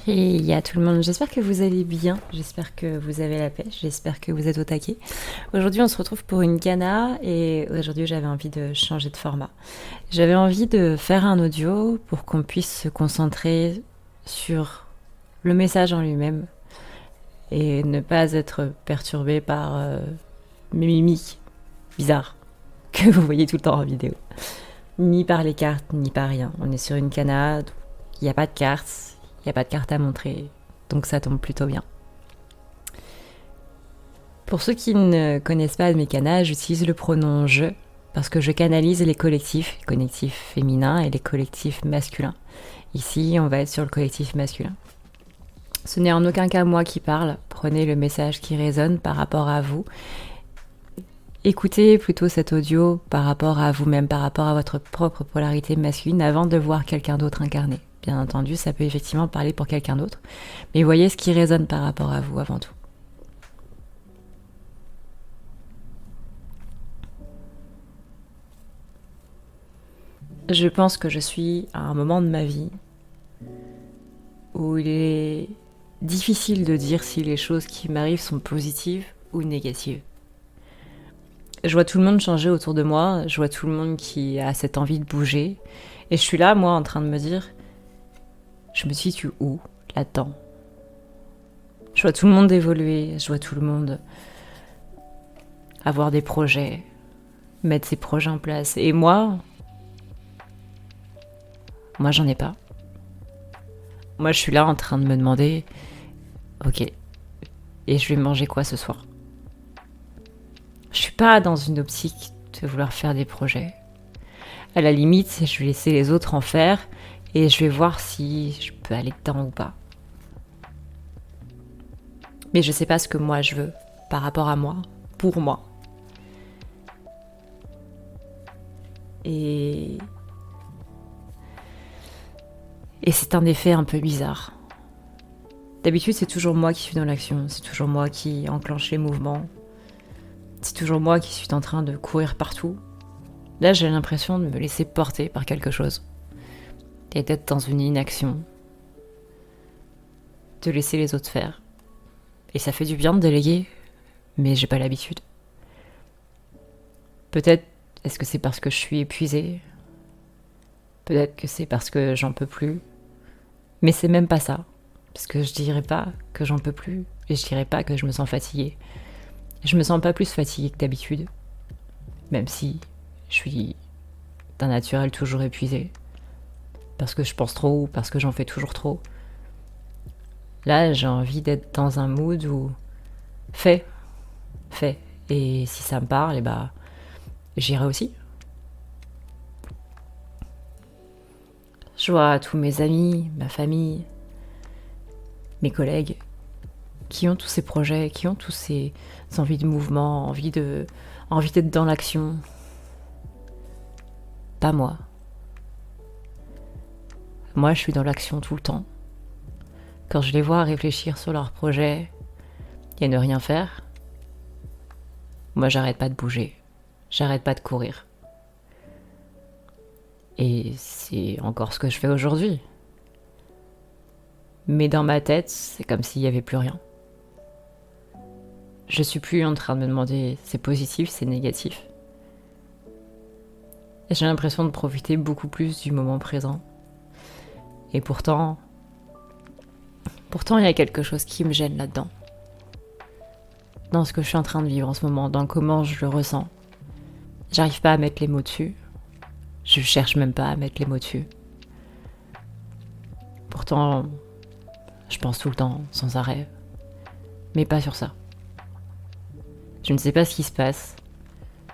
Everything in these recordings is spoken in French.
Et à tout le monde, j'espère que vous allez bien, j'espère que vous avez la pêche, j'espère que vous êtes au taquet. Aujourd'hui on se retrouve pour une cana et aujourd'hui j'avais envie de changer de format. J'avais envie de faire un audio pour qu'on puisse se concentrer sur le message en lui-même et ne pas être perturbé par mes mimiques bizarres que vous voyez tout le temps en vidéo. Ni par les cartes, ni par rien. On est sur une cana, il n'y a pas de cartes. Il n'y a pas de carte à montrer, donc ça tombe plutôt bien. Pour ceux qui ne connaissent pas mes canaux, j'utilise le pronom « je » parce que je canalise les collectifs féminins et les collectifs masculins. Ici, on va être sur le collectif masculin. Ce n'est en aucun cas moi qui parle, prenez le message qui résonne par rapport à vous. Écoutez plutôt cet audio par rapport à vous-même, par rapport à votre propre polarité masculine avant de voir quelqu'un d'autre incarner. Bien entendu, ça peut effectivement parler pour quelqu'un d'autre, mais voyez ce qui résonne par rapport à vous avant tout. Je pense que je suis à un moment de ma vie où il est difficile de dire si les choses qui m'arrivent sont positives ou négatives. Je vois tout le monde changer autour de moi, je vois tout le monde qui a cette envie de bouger, et je suis là, moi, en train de me dire, je me situe où, là-dedans? Je vois tout le monde évoluer, je vois tout le monde avoir des projets, mettre ses projets en place. Et moi, j'en ai pas. Moi, je suis là en train de me demander, ok, et je vais manger quoi ce soir? Je suis pas dans une optique de vouloir faire des projets. À la limite, je vais laisser les autres en faire et je vais voir si je peux aller dedans ou pas. Mais je sais pas ce que moi je veux par rapport à moi, pour moi. Et c'est un effet un peu bizarre. D'habitude, c'est toujours moi qui suis dans l'action, c'est toujours moi qui enclenche les mouvements, c'est toujours moi qui suis en train de courir partout. Là, j'ai l'impression de me laisser porter par quelque chose et d'être dans une inaction, de laisser les autres faire. Et ça fait du bien de déléguer, mais j'ai pas l'habitude. Peut-être est-ce que c'est parce que je suis épuisée? Peut-être que c'est parce que j'en peux plus. Mais c'est même pas ça. Parce que je dirais pas que j'en peux plus. Et je dirais pas que je me sens fatiguée. Je me sens pas plus fatiguée que d'habitude. Même si je suis d'un naturel toujours épuisée. Parce que je pense trop ou parce que j'en fais toujours trop. Là, j'ai envie d'être dans un mood où fais. Et si ça me parle, j'irai aussi. Je vois tous mes amis, ma famille, mes collègues qui ont tous ces projets, qui ont tous ces envies de mouvement, envie d'être dans l'action. Pas moi. Moi, je suis dans l'action tout le temps. Quand je les vois réfléchir sur leurs projets et ne rien faire, moi, j'arrête pas de bouger. J'arrête pas de courir. Et c'est encore ce que je fais aujourd'hui. Mais dans ma tête, c'est comme s'il n'y avait plus rien. Je suis plus en train de me demander c'est positif, c'est négatif. Et j'ai l'impression de profiter beaucoup plus du moment présent. Et pourtant, il y a quelque chose qui me gêne là-dedans. Dans ce que je suis en train de vivre en ce moment, dans comment je le ressens. J'arrive pas à mettre les mots dessus. Je cherche même pas à mettre les mots dessus. Pourtant, je pense tout le temps, sans arrêt. Mais pas sur ça. Je ne sais pas ce qui se passe.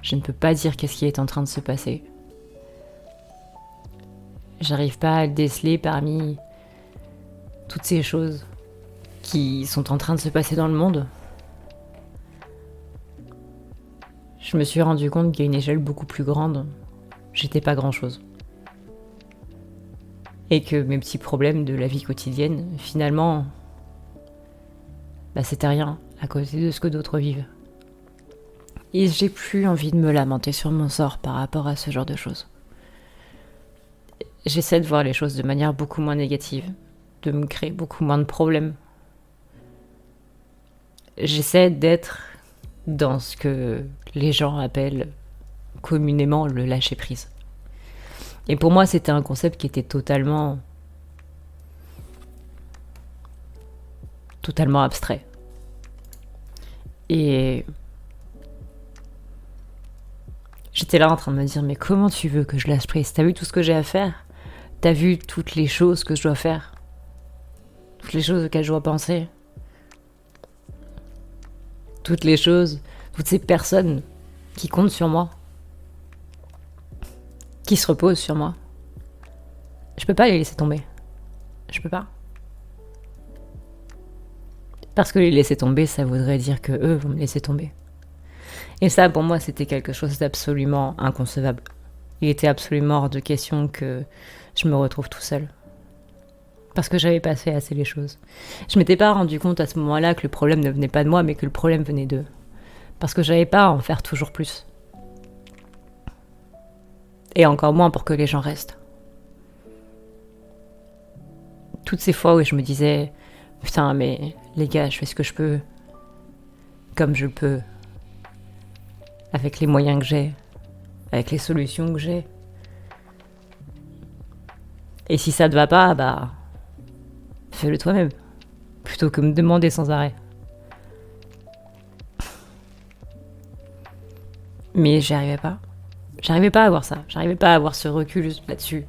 Je ne peux pas dire qu'est-ce qui est en train de se passer. J'arrive pas à le déceler parmi toutes ces choses qui sont en train de se passer dans le monde. Je me suis rendu compte qu'à une échelle beaucoup plus grande, j'étais pas grand-chose. Et que mes petits problèmes de la vie quotidienne, finalement, c'était rien à côté de ce que d'autres vivent. Et j'ai plus envie de me lamenter sur mon sort par rapport à ce genre de choses. J'essaie de voir les choses de manière beaucoup moins négative. de me créer beaucoup moins de problèmes. J'essaie d'être dans ce que les gens appellent communément le lâcher-prise. Et pour moi, c'était un concept qui était totalement abstrait. Et j'étais là en train de me dire, mais comment tu veux que je lâche prise? T'as vu tout ce que j'ai à faire? T'as vu toutes les choses que je dois faire? Toutes les choses auxquelles je dois penser? Toutes les choses, toutes ces personnes qui comptent sur moi, qui se reposent sur moi. Je peux pas les laisser tomber. Je peux pas. Parce que les laisser tomber, ça voudrait dire que eux vont me laisser tomber. Et ça, pour moi, c'était quelque chose d'absolument inconcevable. Il était absolument hors de question que je me retrouve tout seul. Parce que j'avais pas fait assez les choses. Je m'étais pas rendu compte à ce moment-là que le problème ne venait pas de moi, mais que le problème venait d'eux. Parce que j'avais pas à en faire toujours plus. Et encore moins pour que les gens restent. Toutes ces fois où je me disais, putain, mais les gars, je fais ce que je peux, comme je peux, avec les moyens que j'ai, avec les solutions que j'ai. Et si ça te va pas, bah, fais-le toi-même, plutôt que me demander sans arrêt. Mais j'y arrivais pas. J'arrivais pas à avoir ça. J'arrivais pas à avoir ce recul là-dessus,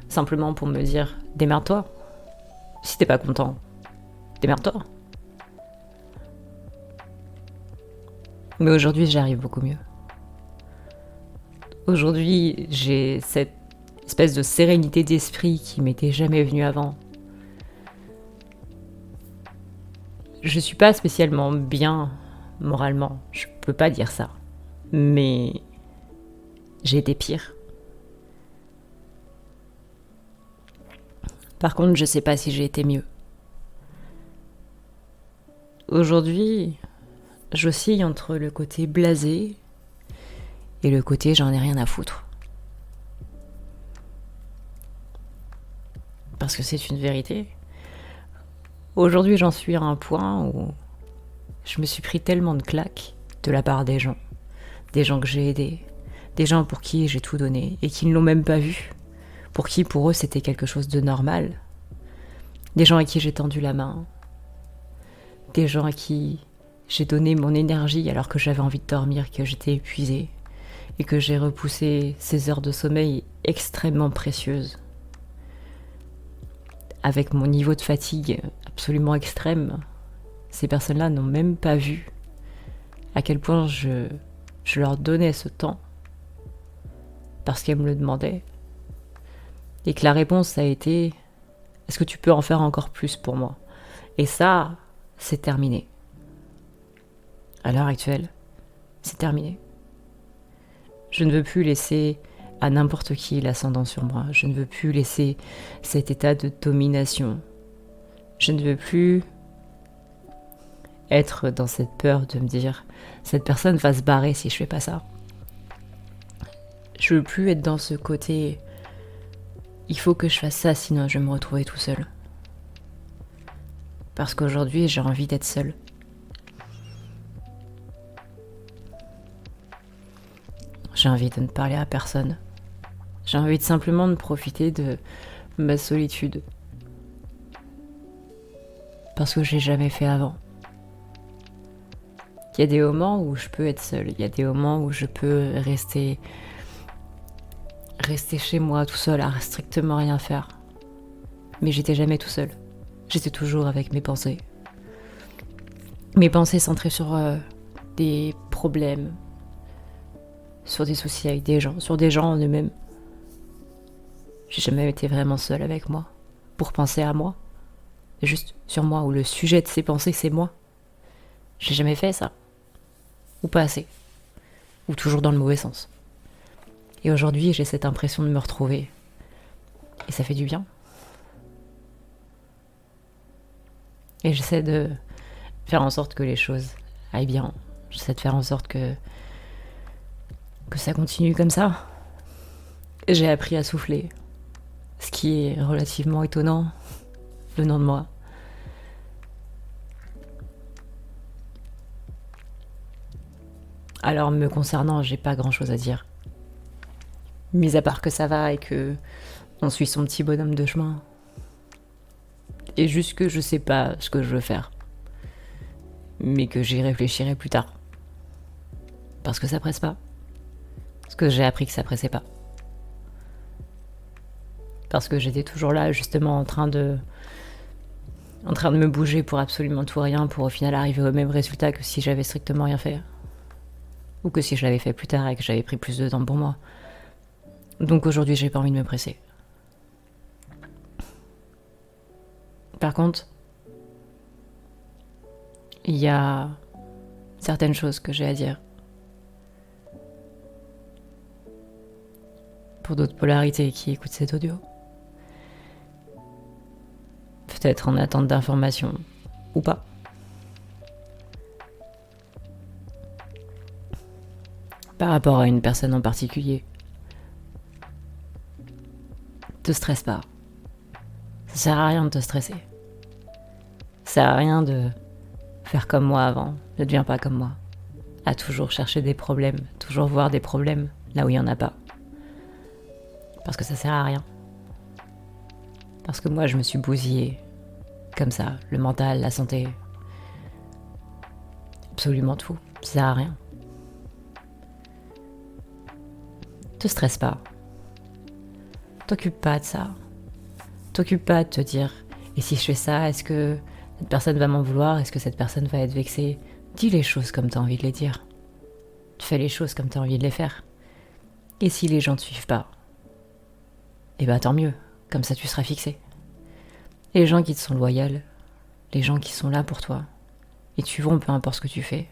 simplement pour me dire, démerde-toi. Si t'es pas content, démerde-toi. Mais aujourd'hui, j'y arrive beaucoup mieux. Aujourd'hui, j'ai cette espèce de sérénité d'esprit qui m'était jamais venue avant. Je suis pas spécialement bien moralement, je peux pas dire ça. Mais j'ai été pire. Par contre, je sais pas si j'ai été mieux. Aujourd'hui, j'oscille entre le côté blasé et le côté j'en ai rien à foutre. Parce que c'est une vérité. Aujourd'hui, j'en suis à un point où je me suis pris tellement de claques de la part des gens que j'ai aidés, des gens pour qui j'ai tout donné et qui ne l'ont même pas vu, pour qui pour eux c'était quelque chose de normal, des gens à qui j'ai tendu la main, des gens à qui j'ai donné mon énergie alors que j'avais envie de dormir, que j'étais épuisée et que j'ai repoussé ces heures de sommeil extrêmement précieuses. Avec mon niveau de fatigue absolument extrême, ces personnes-là n'ont même pas vu à quel point je leur donnais ce temps parce qu'elles me le demandaient. Et que la réponse a été « Est-ce que tu peux en faire encore plus pour moi ?» Et ça, c'est terminé. À l'heure actuelle, c'est terminé. Je ne veux plus laisser à n'importe qui l'ascendant sur moi. Je ne veux plus laisser cet état de domination. Je ne veux plus être dans cette peur de me dire cette personne va se barrer si je fais pas ça. Je veux plus être dans ce côté il faut que je fasse ça sinon je vais me retrouver tout seul. Parce qu'aujourd'hui j'ai envie d'être seule. J'ai envie de ne parler à personne. J'ai envie de simplement de profiter de ma solitude. Parce que je l'ai jamais fait avant. Il y a des moments où je peux être seule. Il y a des moments où je peux rester chez moi tout seul à strictement rien faire. Mais j'étais jamais tout seul. J'étais toujours avec mes pensées. Mes pensées centrées sur des problèmes, sur des soucis avec des gens, sur des gens en eux-mêmes. J'ai jamais été vraiment seule avec moi, pour penser à moi. Juste sur moi, où le sujet de ces pensées, c'est moi. J'ai jamais fait ça. Ou pas assez. Ou toujours dans le mauvais sens. Et aujourd'hui, j'ai cette impression de me retrouver. Et ça fait du bien. Et j'essaie de faire en sorte que les choses aillent bien. J'essaie de faire en sorte que ça continue comme ça. J'ai appris à souffler. Ce qui est relativement étonnant. venant de moi. Alors me concernant, j'ai pas grand chose à dire. Mis à part que ça va et que on suit son petit bonhomme de chemin. Et juste que je sais pas ce que je veux faire. Mais que j'y réfléchirai plus tard. Parce que ça presse pas. Parce que j'ai appris que ça pressait pas. Parce que j'étais toujours là, justement, en train de me bouger pour absolument tout rien, pour au final arriver au même résultat que si j'avais strictement rien fait. Ou que si je l'avais fait plus tard et que j'avais pris plus de temps pour moi. Donc aujourd'hui, j'ai pas envie de me presser. Par contre, il y a certaines choses que j'ai à dire. Pour d'autres polarités qui écoutent cet audio. Peut-être en attente d'informations, ou pas. Par rapport à une personne en particulier. Te stresse pas. Ça sert à rien de te stresser. Ça sert à rien de faire comme moi avant. Ne deviens pas comme moi. À toujours chercher des problèmes, toujours voir des problèmes là où il n'y en a pas. Parce que ça sert à rien. Parce que moi, je me suis bousillée. Comme ça, le mental, la santé. Absolument tout. Ça sert à rien. Te stresse pas. T'occupe pas de ça. T'occupe pas de te dire et si je fais ça, est-ce que cette personne va m'en vouloir? Est-ce que cette personne va être vexée? Dis les choses comme t'as envie de les dire. Tu fais les choses comme t'as envie de les faire. Et si les gens te suivent pas, eh ben tant mieux, comme ça tu seras fixé. Et les gens qui te sont loyaux, les gens qui sont là pour toi, ils te suivront peu importe ce que tu fais,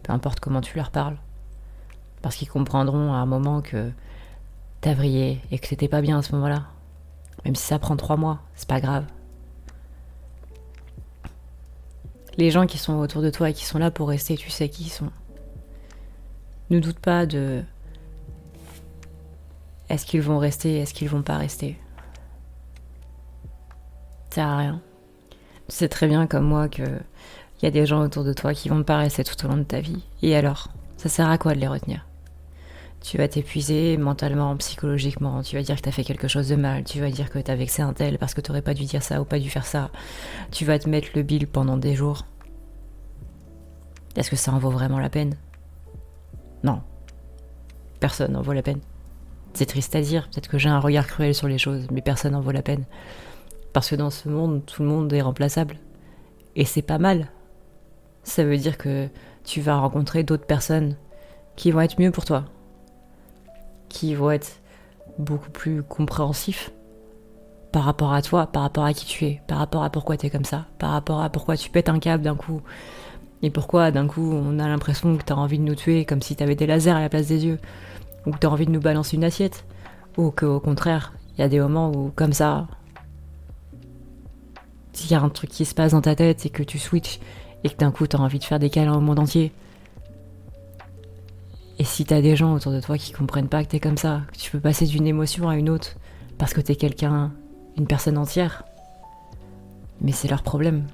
peu importe comment tu leur parles. Parce qu'ils comprendront à un moment que t'as vrillé et que c'était pas bien à ce moment-là. Même si ça prend 3 mois, c'est pas grave. Les gens qui sont autour de toi et qui sont là pour rester, tu sais qui ils sont. Ne doute pas de est-ce qu'ils vont rester, est-ce qu'ils vont pas rester. Ça sert à rien. Tu sais très bien comme moi que y a des gens autour de toi qui vont pas rester tout au long de ta vie. Et alors, ça sert à quoi de les retenir? Tu vas t'épuiser mentalement, psychologiquement, tu vas dire que t'as fait quelque chose de mal, tu vas dire que t'as vexé un tel parce que t'aurais pas dû dire ça ou pas dû faire ça. Tu vas te mettre le bile pendant des jours. Est-ce que ça en vaut vraiment la peine? Non. Personne n'en vaut la peine. C'est triste à dire, peut-être que j'ai un regard cruel sur les choses, mais personne n'en vaut la peine. Parce que dans ce monde, tout le monde est remplaçable. Et c'est pas mal. Ça veut dire que tu vas rencontrer d'autres personnes qui vont être mieux pour toi. Qui vont être beaucoup plus compréhensifs par rapport à toi, par rapport à qui tu es, par rapport à pourquoi t'es comme ça, par rapport à pourquoi tu pètes un câble d'un coup, et pourquoi d'un coup on a l'impression que t'as envie de nous tuer comme si t'avais des lasers à la place des yeux, ou que t'as envie de nous balancer une assiette, ou qu'au contraire, il y a des moments où comme ça, s'il y a un truc qui se passe dans ta tête et que tu switches, et que d'un coup t'as envie de faire des câlins au monde entier. Et si t'as des gens autour de toi qui comprennent pas que t'es comme ça, que tu peux passer d'une émotion à une autre, parce que t'es quelqu'un, une personne entière, mais c'est leur problème.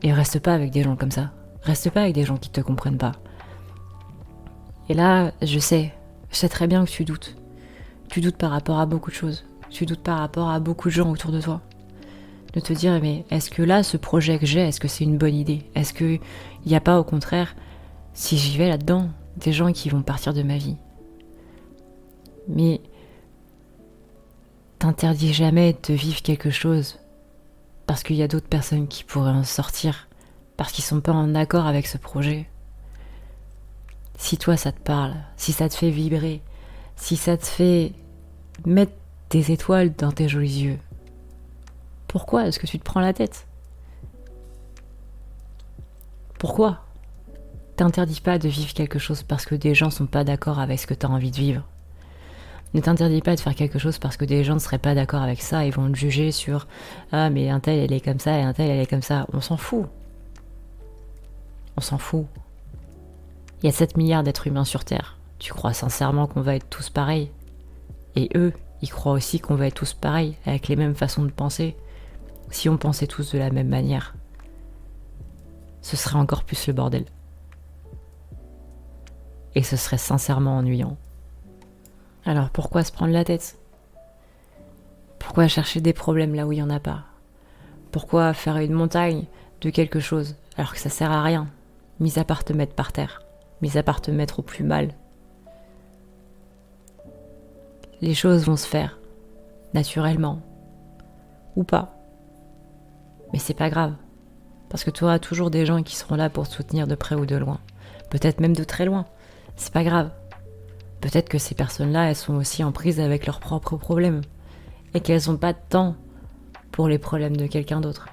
Et reste pas avec des gens comme ça. Reste pas avec des gens qui te comprennent pas. Et là, je sais très bien que tu doutes. Tu doutes par rapport à beaucoup de choses. Tu doutes par rapport à beaucoup de gens autour de toi. De te dire, mais est-ce que là, ce projet que j'ai, est-ce que c'est une bonne idée? Est-ce qu'il n'y a pas, au contraire, si j'y vais là-dedans, des gens qui vont partir de ma vie? Mais t'interdis jamais de vivre quelque chose parce qu'il y a d'autres personnes qui pourraient en sortir, parce qu'ils sont pas en accord avec ce projet. Si toi ça te parle, si ça te fait vibrer, si ça te fait mettre des étoiles dans tes jolis yeux, pourquoi est-ce que tu te prends la tête? Pourquoi? T'interdis pas de vivre quelque chose parce que des gens sont pas d'accord avec ce que t'as envie de vivre. Ne t'interdis pas de faire quelque chose parce que des gens ne seraient pas d'accord avec ça et vont te juger sur « Ah, mais un tel, elle est comme ça et un tel, elle est comme ça. » On s'en fout. On s'en fout. Il y a 7 milliards d'êtres humains sur Terre. Tu crois sincèrement qu'on va être tous pareils? Et eux, ils croient aussi qu'on va être tous pareils, avec les mêmes façons de penser. Si on pensait tous de la même manière, ce serait encore plus le bordel. Et ce serait sincèrement ennuyant. Alors pourquoi se prendre la tête ? Pourquoi chercher des problèmes là où il n'y en a pas ? Pourquoi faire une montagne de quelque chose alors que ça sert à rien, mis à part te mettre par terre, mis à part te mettre au plus mal ? Les choses vont se faire, naturellement, ou pas. Mais c'est pas grave, parce que tu auras toujours des gens qui seront là pour te soutenir de près ou de loin, peut-être même de très loin, c'est pas grave. Peut-être que ces personnes-là, elles sont aussi en prise avec leurs propres problèmes, et qu'elles n'ont pas de temps pour les problèmes de quelqu'un d'autre.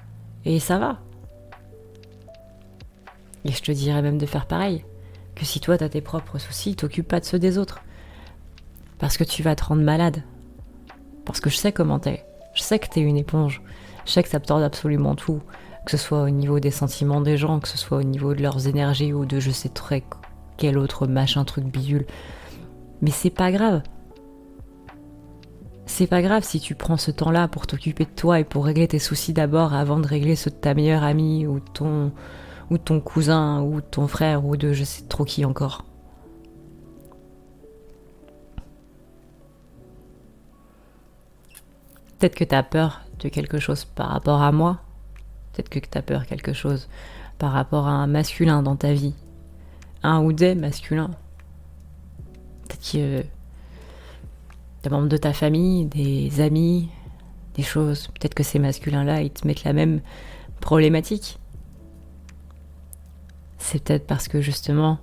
Et ça va. Et je te dirais même de faire pareil, que si toi t'as tes propres soucis, t'occupes pas de ceux des autres. Parce que tu vas te rendre malade. Parce que je sais comment t'es. Je sais que t'es une éponge. Je sais que t'absorbes absolument tout. Que ce soit au niveau des sentiments des gens, que ce soit au niveau de leurs énergies ou de je sais très quel autre machin truc bidule. Mais c'est pas grave. C'est pas grave si tu prends ce temps-là pour t'occuper de toi et pour régler tes soucis d'abord avant de régler ceux de ta meilleure amie ou de ton cousin ou de ton frère ou de je sais trop qui encore. Peut-être que t'as peur de quelque chose par rapport à moi. Peut-être que t'as peur de quelque chose par rapport à un masculin dans ta vie. Un ou des masculins. Peut-être que des membres de ta famille, des amis, des choses. Peut-être que ces masculins-là, ils te mettent la même problématique. C'est peut-être parce que justement,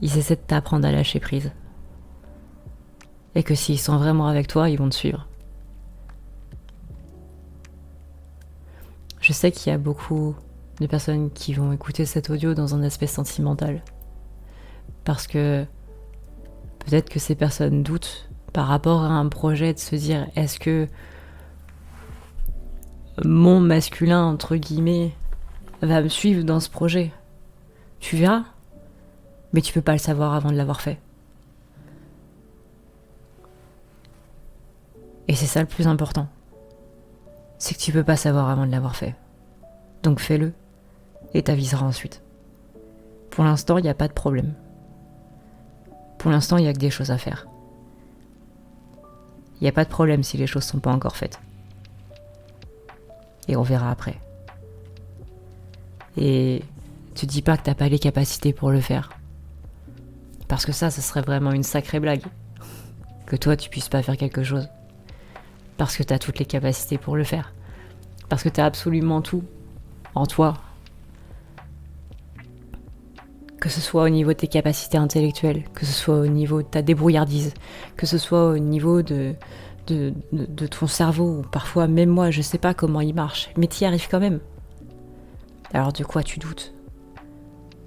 ils essaient de t'apprendre à lâcher prise. Et que s'ils sont vraiment avec toi, ils vont te suivre. Je sais qu'il y a beaucoup de personnes qui vont écouter cet audio dans un aspect sentimental. Parce que peut-être que ces personnes doutent par rapport à un projet de se dire est-ce que mon masculin, entre guillemets, va me suivre dans ce projet ? Tu verras, mais tu peux pas le savoir avant de l'avoir fait. Et c'est ça le plus important. C'est que tu peux pas savoir avant de l'avoir fait. Donc fais-le, et t'aviseras ensuite. Pour l'instant, il n'y a pas de problème. Pour l'instant, il n'y a que des choses à faire. Il n'y a pas de problème si les choses sont pas encore faites. Et on verra après. Et te dis pas que t'as pas les capacités pour le faire. Parce que ça serait vraiment une sacrée blague. Que toi, tu puisses pas faire quelque chose. Parce que t'as toutes les capacités pour le faire. Parce que t'as absolument tout en toi. Que ce soit au niveau de tes capacités intellectuelles, que ce soit au niveau de ta débrouillardise, que ce soit au niveau de ton cerveau, ou parfois même moi, je sais pas comment il marche, mais t'y arrives quand même. Alors de quoi tu doutes ?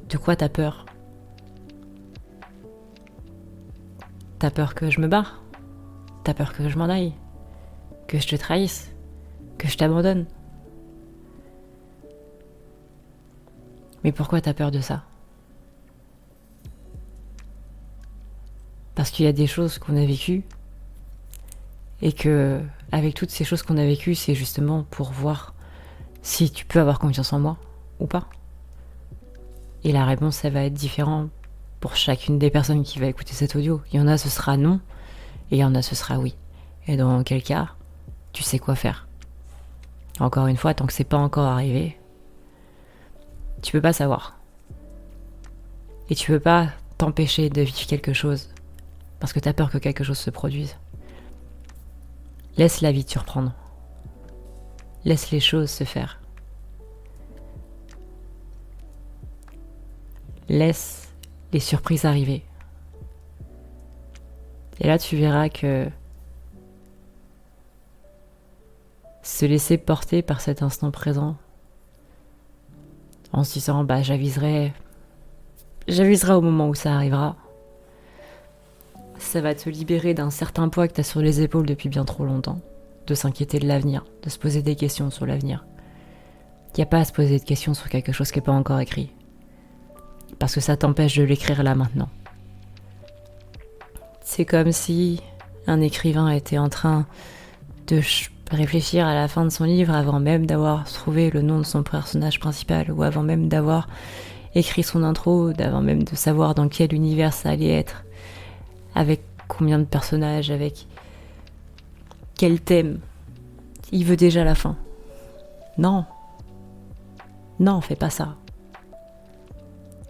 De quoi t'as peur ? T'as peur que je me barre ? T'as peur que je m'en aille ? Que je te trahisse ? Que je t'abandonne ? Mais pourquoi t'as peur de ça ? Parce qu'il y a des choses qu'on a vécues et que, avec toutes ces choses qu'on a vécues, c'est justement pour voir si tu peux avoir confiance en moi ou pas. Et la réponse, elle va être différente pour chacune des personnes qui va écouter cet audio. Il y en a, ce sera non, et il y en a, ce sera oui. Et dans quel cas, tu sais quoi faire. Encore une fois, tant que c'est pas encore arrivé, tu peux pas savoir. Et tu peux pas t'empêcher de vivre quelque chose parce que t'as peur que quelque chose se produise. Laisse la vie te surprendre. Laisse les choses se faire. Laisse les surprises arriver. Et là, tu verras que se laisser porter par cet instant présent, en se disant, j'aviserai au moment où ça arrivera, ça va te libérer d'un certain poids que t'as sur les épaules depuis bien trop longtemps, de s'inquiéter de l'avenir, de se poser des questions sur l'avenir. Il n'y a pas à se poser de questions sur quelque chose qui n'est pas encore écrit. Parce que ça t'empêche de l'écrire là maintenant. C'est comme si un écrivain était en train de réfléchir à la fin de son livre avant même d'avoir trouvé le nom de son personnage principal ou avant même d'avoir écrit son intro, d'avant même de savoir dans quel univers ça allait être, avec combien de personnages, avec quel thème. Il veut déjà la fin. Non. Non, fais pas ça.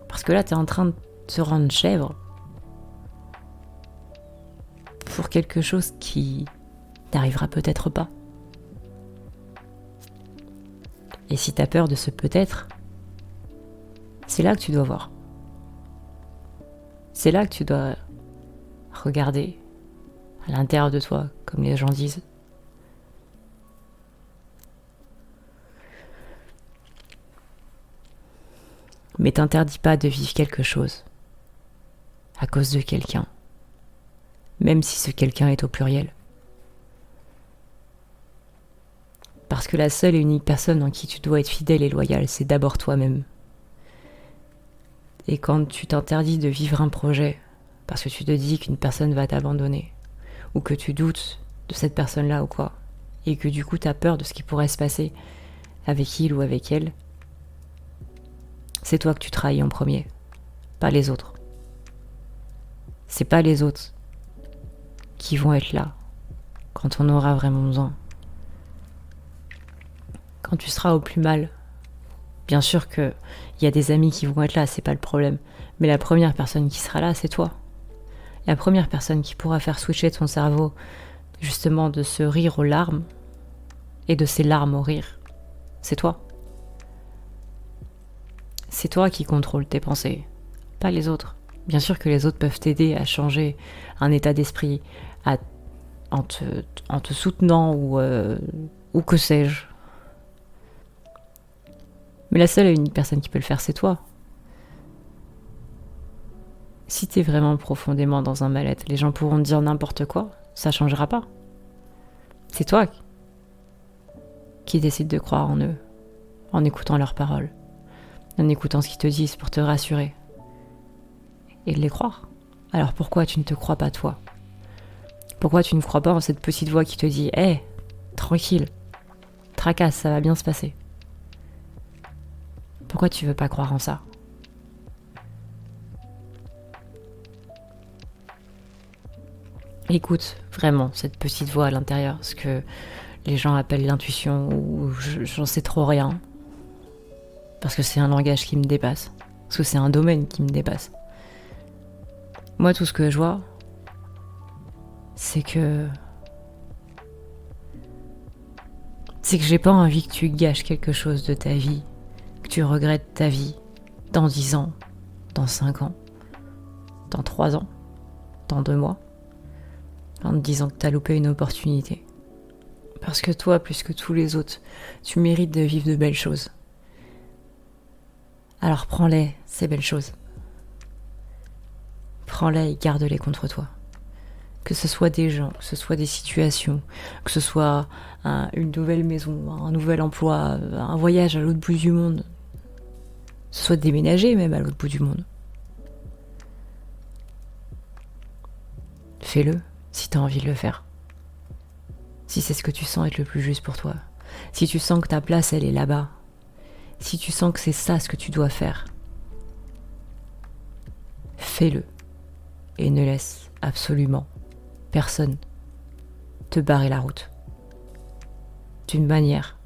Parce que là, t'es en train de te rendre chèvre pour quelque chose qui n'arrivera peut-être pas. Et si t'as peur de ce peut-être, c'est là que tu dois voir. C'est là que tu dois regarder à l'intérieur de toi, comme les gens disent. Mais t'interdis pas de vivre quelque chose à cause de quelqu'un, même si ce quelqu'un est au pluriel. Parce que la seule et unique personne en qui tu dois être fidèle et loyal, c'est d'abord toi-même. Et quand tu t'interdis de vivre un projet, parce que tu te dis qu'une personne va t'abandonner, ou que tu doutes de cette personne-là ou quoi, et que du coup t'as peur de ce qui pourrait se passer avec il ou avec elle, c'est toi que tu trahis en premier, pas les autres. C'est pas les autres qui vont être là quand on aura vraiment besoin. Quand tu seras au plus mal, bien sûr qu'il y a des amis qui vont être là, c'est pas le problème. Mais la première personne qui sera là, c'est toi. La première personne qui pourra faire switcher ton cerveau, justement, de ce rire aux larmes et de ces larmes au rire, c'est toi. C'est toi qui contrôle tes pensées, pas les autres. Bien sûr que les autres peuvent t'aider à changer un état d'esprit, en te soutenant ou que sais-je. Mais la seule et unique personne qui peut le faire, c'est toi. Si t'es vraiment profondément dans un mal-être, les gens pourront te dire n'importe quoi, ça changera pas. C'est toi qui décide de croire en eux, en écoutant leurs paroles, en écoutant ce qu'ils te disent pour te rassurer. Et de les croire. Alors pourquoi tu ne te crois pas toi ? Pourquoi tu ne crois pas en cette petite voix qui te dit « Hé, tranquille, tracasse, ça va bien se passer ». Pourquoi tu veux pas croire en ça ? Écoute vraiment cette petite voix à l'intérieur, ce que les gens appellent l'intuition, ou j'en sais trop rien. Parce que c'est un langage qui me dépasse. Parce que c'est un domaine qui me dépasse. Moi, tout ce que je vois, c'est que j'ai pas envie que tu gâches quelque chose de ta vie, que tu regrettes ta vie dans 10 ans, dans 5 ans, dans 3 ans, dans 2 mois, en te disant que t'as loupé une opportunité. Parce que toi, plus que tous les autres, tu mérites de vivre de belles choses. Alors prends-les, ces belles choses. Prends-les et garde-les contre toi. Que ce soit des gens, que ce soit des situations, que ce soit une nouvelle maison, un nouvel emploi, un voyage à l'autre bout du monde, que ce soit déménager même à l'autre bout du monde. Fais-le si tu as envie de le faire. Si c'est ce que tu sens être le plus juste pour toi. Si tu sens que ta place, elle est là-bas. Si tu sens que c'est ça ce que tu dois faire. Fais-le. Et ne laisse absolument personne te barrer la route. D'une manière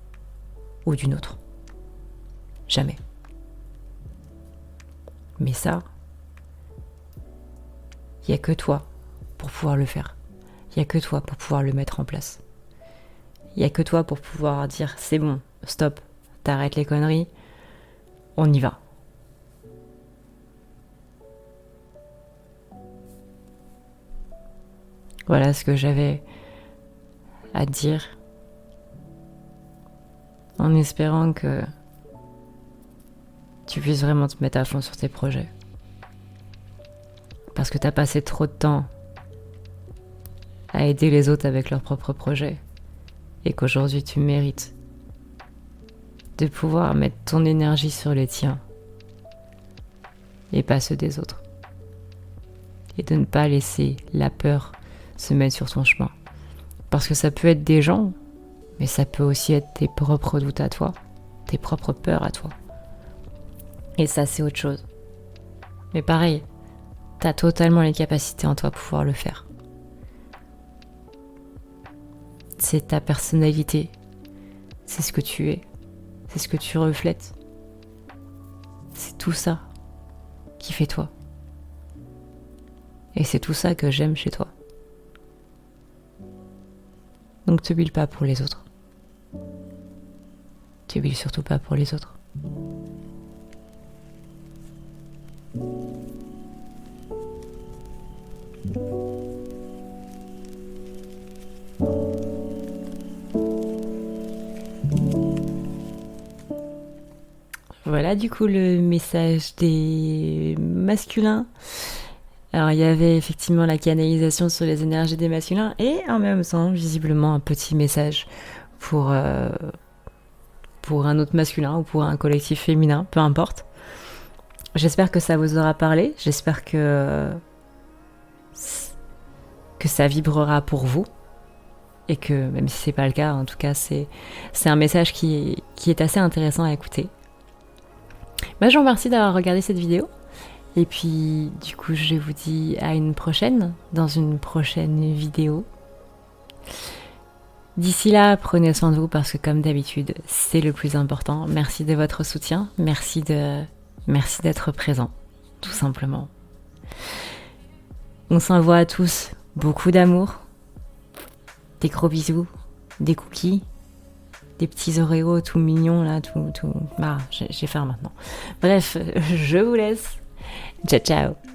ou d'une autre. Jamais. Mais ça, il n'y a que toi pour pouvoir le faire. Il n'y a que toi pour pouvoir le mettre en place. Il n'y a que toi pour pouvoir dire c'est bon, stop, t'arrêtes les conneries, on y va. Voilà ce que j'avais à dire, en espérant que tu puisses vraiment te mettre à fond sur tes projets. Parce que t'as passé trop de temps à aider les autres avec leurs propres projets, et qu'aujourd'hui tu mérites de pouvoir mettre ton énergie sur les tiens et pas ceux des autres, et de ne pas laisser la peur se mettre sur ton chemin, parce que ça peut être des gens, Mais ça peut aussi être tes propres doutes à toi, tes propres peurs à toi. Et ça, c'est autre chose. Mais pareil, t'as totalement les capacités en toi pour pouvoir le faire. C'est ta personnalité, c'est ce que tu es, c'est ce que tu reflètes. C'est tout ça qui fait toi. Et c'est tout ça que j'aime chez toi. Donc te huile pas pour les autres. Te huile surtout pas pour les autres. Voilà du coup le message des masculins. Alors il y avait effectivement la canalisation sur les énergies des masculins et en même temps visiblement un petit message pour un autre masculin ou pour un collectif féminin, peu importe. J'espère que ça vous aura parlé, j'espère que ça vibrera pour vous et que même si c'est pas le cas, en tout cas c'est un message qui est assez intéressant à écouter. Bah, je vous remercie d'avoir regardé cette vidéo. Et puis, du coup, je vous dis à une prochaine, dans une prochaine vidéo. D'ici là, prenez soin de vous parce que comme d'habitude, c'est le plus important. Merci de votre soutien, merci d'être présent, tout simplement. On s'envoie à tous beaucoup d'amour, des gros bisous, des cookies, des petits Oreos tout mignons là, tout. Ah, j'ai faim maintenant. Bref, je vous laisse. Ciao, ciao.